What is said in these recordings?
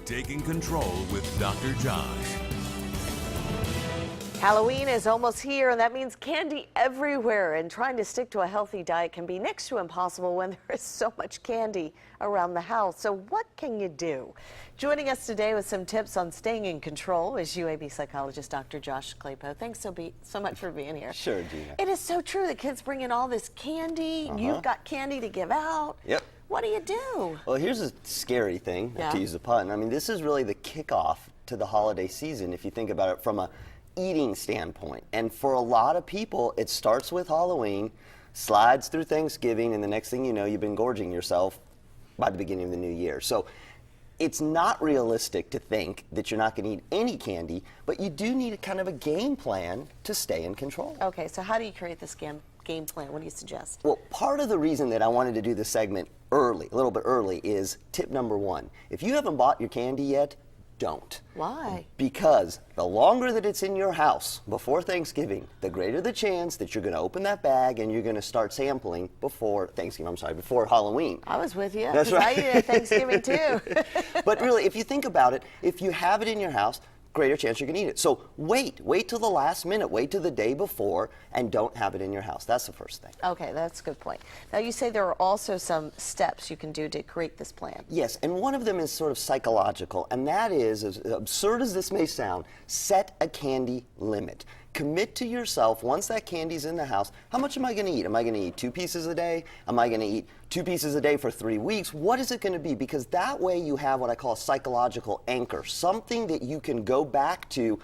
Taking Control with Dr. Josh. Halloween is almost here, and that means candy everywhere, and trying to stick to a healthy diet can be next to impossible when there is so much candy around the house. So what can you do? Joining us today with some tips on staying in control is UAB psychologist Dr. Josh Claypo. Thanks so much for being here. Sure, Gina. It is so true that kids bring in all this candy. You've got candy to give out. Yep. What do you do? Well, here's a scary thing, to use a pun. I mean, this is really the kickoff to the holiday season if you think about it from a eating standpoint. And for a lot of people, it starts with Halloween, slides through Thanksgiving, and the next thing you know, you've been gorging yourself by the beginning of the new year. So it's not realistic to think that you're not going to eat any candy, but you do need a kind of a game plan to stay in control. Okay, so how do you create this game plan? What do you suggest? Well, part of the reason that I wanted to do this segment early, a little bit early, is tip number one. If you haven't bought your candy yet, don't. Why? Because the longer that it's in your house before Thanksgiving, the greater the chance that you're going to open that bag and you're going to start sampling before before Halloween. I was with you. That's right. I eat at Thanksgiving too. But really, if you think about it, if you have it in your house, greater chance you're going to eat it. So wait till the last minute, wait till the day before, and don't have it in your house. That's the first thing. Okay, that's a good point. Now you say there are also some steps you can do to create this plan. Yes, and one of them is sort of psychological, and that is, as absurd as this may sound, set a candy limit. Commit to yourself, once that candy's in the house, how much am I going to eat? Am I going to eat 2 pieces a day? Am I going to eat 2 pieces a day for 3 weeks? What is it going to be? Because that way you have what I call a psychological anchor, something that you can go back to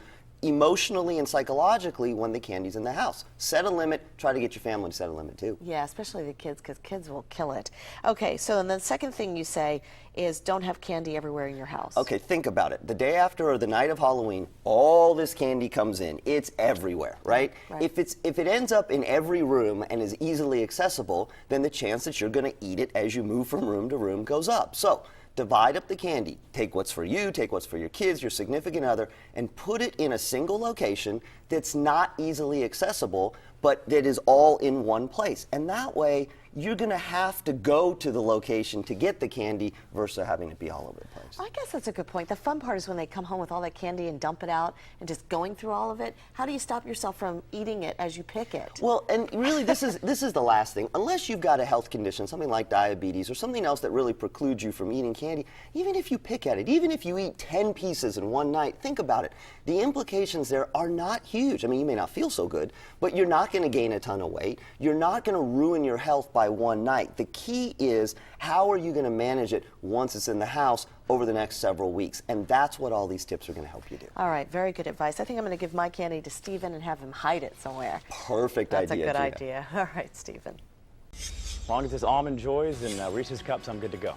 emotionally and psychologically when the candy's in the house. Set a limit. Try to get your family to set a limit too. Yeah, especially the kids, because kids will kill it. Okay, so then the second thing you say is don't have candy everywhere in your house. Okay, think about it. The day after or the night of Halloween, all this candy comes in. It's everywhere, right? If it ends up in every room and is easily accessible, then the chance that you're going to eat it as you move from room to room goes up. So divide up the candy. Take what's for you, take what's for your kids, your significant other, and put it in a single location that's not easily accessible, but that is all in one place. And that way, you're going to have to go to the location to get the candy versus having it be all over the place. I guess that's a good point. The fun part is when they come home with all that candy and dump it out and just going through all of it. How do you stop yourself from eating it as you pick it? Well, and really this is the last thing. Unless you've got a health condition, something like diabetes or something else that really precludes you from eating candy, even if you pick at it, even if you eat 10 pieces in one night, think about it. The implications there are not huge. I mean, you may not feel so good, but you're not going to gain a ton of weight. You're not going to ruin your health by one night. The key is, how are you going to manage it once it's in the house over the next several weeks? And that's what all these tips are going to help you do. All right, very good advice. I think I'm going to give my candy to Stephen and have him hide it somewhere. Perfect idea. That's a good Gina. idea. All right, Stephen. As long as it's almond joys and Reese's cups, I'm good to go.